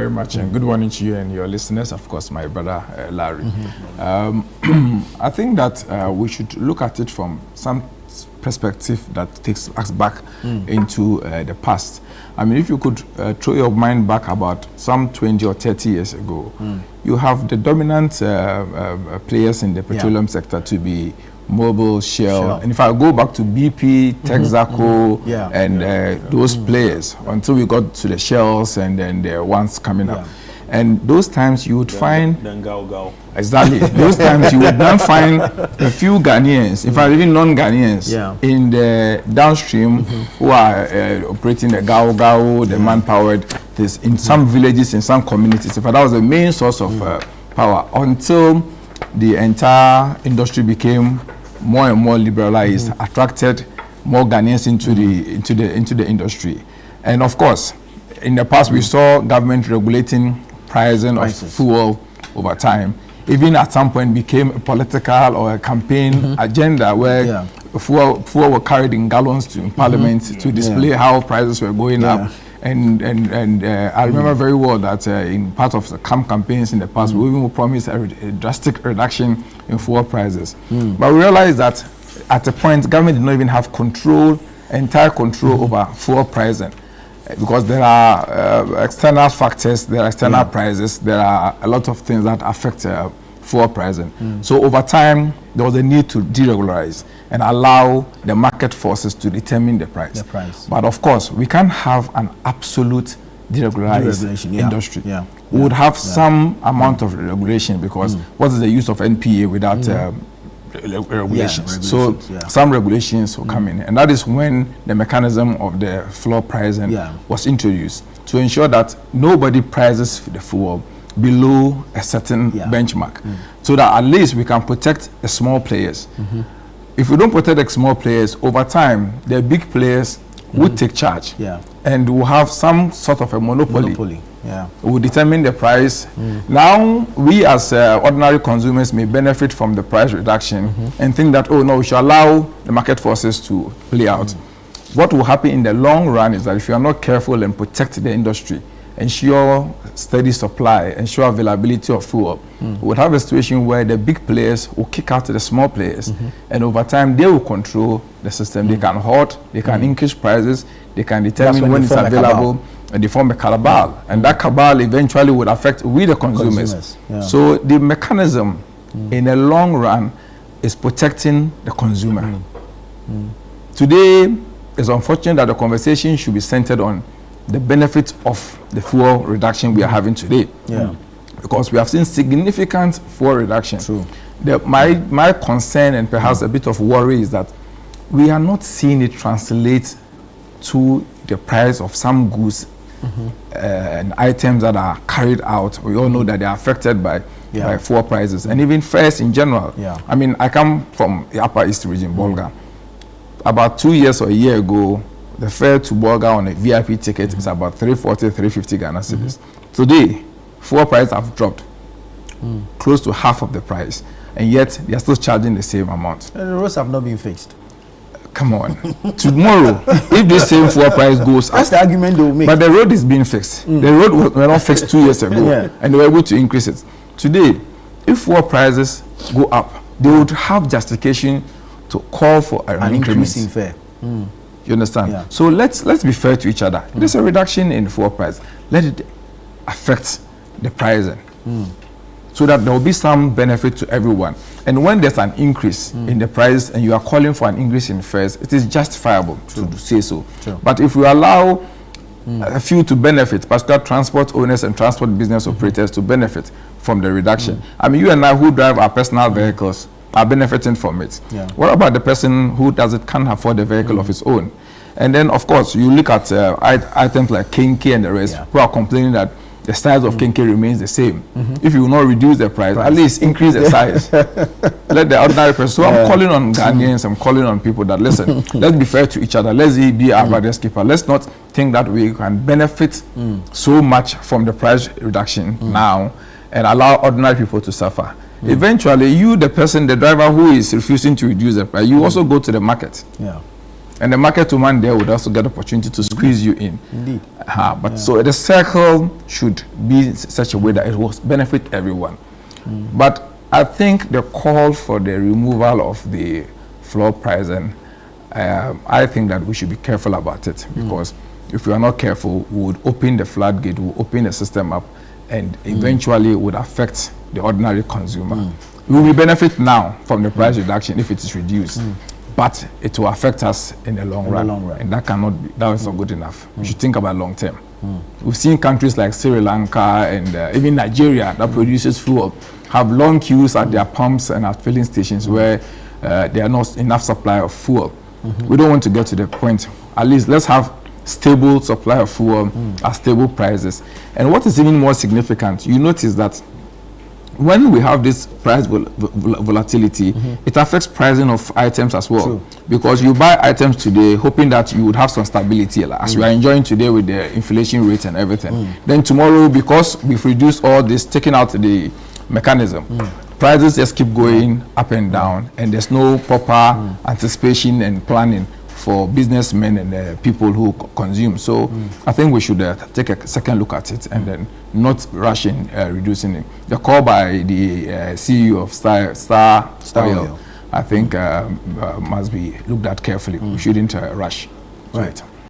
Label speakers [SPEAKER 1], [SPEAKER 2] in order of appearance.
[SPEAKER 1] very much, and good morning to you and your listeners, of course, my brother Larry. I think that we should look at it from some perspective that takes us back into the past. I mean, if you could throw your mind back about some 20 or 30 years ago, you have the dominant players in the petroleum sector to be Mobil, Shell, and if I go back to BP, Texaco, and those players, until we got to the Shells and then the ones coming up. And those times you would find... Exactly. Those times you would then find a few Ghanaians, in fact, even non-Ghanaians, in the downstream who are operating the Gao, the man-powered, in some villages, in some communities. In fact, that was the main source of power until the entire industry became more and more liberalized, attracted more Ghanaians into the industry. And of course, in the past we saw government regulating pricing of fuel over time. Even at some point became a political or a campaign agenda where fuel were carried in gallons in parliament to display how prices were going up. And I remember very well that in part of the campaigns in the past, we even promised a drastic reduction in fuel prices. But we realized that at a point, government did not even have entire control over fuel pricing, because there are external factors, there are external prices, there are a lot of things that affect fuel pricing. So over time, there was a need to deregularize and allow the market forces to determine the price. But of course, we can't have an absolute deregularized industry. We would have some amount of regulation, because what is the use of NPA without regulations? So some regulations will come in, and that is when the mechanism of the floor pricing was introduced to ensure that nobody prices the fuel below a certain benchmark, so that at least we can protect the small players. If we don't protect the small players, over time, the big players would take charge and will have some sort of a monopoly. Will determine the price. Now, we as ordinary consumers may benefit from the price reduction and think that, oh no, we should allow the market forces to play out. What will happen in the long run is that if you are not careful and protect the industry, ensure steady supply, ensure availability of fuel, we would have a situation where the big players will kick out the small players, and over time they will control the system. They can halt, they can increase prices, they can determine when it's available, and they form a cabal, and that cabal eventually would affect the consumers. So the mechanism in the long run is protecting the consumer. Today, it's unfortunate that the conversation should be centered on the benefits of the fuel reduction we are having today. Because we have seen significant fuel reduction. My concern and perhaps a bit of worry is that we are not seeing it translate to the price of some goods and items that are carried out. We all know that they are affected by fuel prices, and even fares in general. I mean, I come from the Upper East region, Bolga. About 2 years or a year ago, the fare to Bolga on a VIP ticket is about 340, 350 Ghana cedis. Today, fuel prices have dropped close to half of the price, and yet they are still charging the same amount.
[SPEAKER 2] And the roads have not been fixed.
[SPEAKER 1] Come on. Tomorrow, if this same fuel price goes up,
[SPEAKER 2] that's the argument they will make.
[SPEAKER 1] But the road is being fixed. The road was not fixed 2 years ago, and they were able to increase it. Today, if fuel prices go up, they would have justification to call for an
[SPEAKER 2] increase in fare.
[SPEAKER 1] You understand? So let's be fair to each other. There's a reduction in fuel price. Let it affect the pricing, so that there will be some benefit to everyone. And when there's an increase in the price and you are calling for an increase in fares, it is justifiable to say so. But if we allow a few to benefit, particularly transport owners and transport business operators to benefit from the reduction. I mean, you and I who drive our personal vehicles are benefiting from it. What about the person who can't afford a vehicle of his own? And then, of course, you look at items like Kinky and the rest, who are complaining that the size of Kinky remains the same. If you will not reduce the price, at least increase the size. Let the ordinary person. So I'm calling on Ghanaians, I'm calling on people that, listen, let's be fair to each other. Let's be our brother's keeper. Let's not think that we can benefit so much from the price reduction now and allow ordinary people to suffer. Eventually, you, the driver who is refusing to reduce the price, you also go to the market. And the market woman there would also get the opportunity to squeeze you in.
[SPEAKER 2] Indeed.
[SPEAKER 1] But so the circle should be in such a way that it will benefit everyone. But I think the call for the removal of the floor pricing, I think that we should be careful about it, because if we are not careful, we would open the floodgate, we would open the system up, and eventually would affect the ordinary consumer. We will benefit now from the price reduction if it is reduced, but it will affect us in the long run, and that cannot be, that is not good enough. We should think about long term. We've seen countries like Sri Lanka and even Nigeria that produces fuel have long queues at their pumps and at filling stations where there are not enough supply of fuel. We don't want to get to the point. At least let's have stable supply of fuel at stable prices. And what is even more significant, you notice that when we have this price volatility, it affects pricing of items as well. True. Because you buy items today hoping that you would have some stability, as we are enjoying today with the inflation rate and everything. Then tomorrow, because we've reduced all this, taking out the mechanism, prices just keep going up and down, and there's no proper anticipation and planning for businessmen and people who consume. So I think we should take a second look at it and then not rush in reducing it. The call by the CEO of Star Oil, I think must be looked at carefully. We shouldn't rush.
[SPEAKER 3] Right.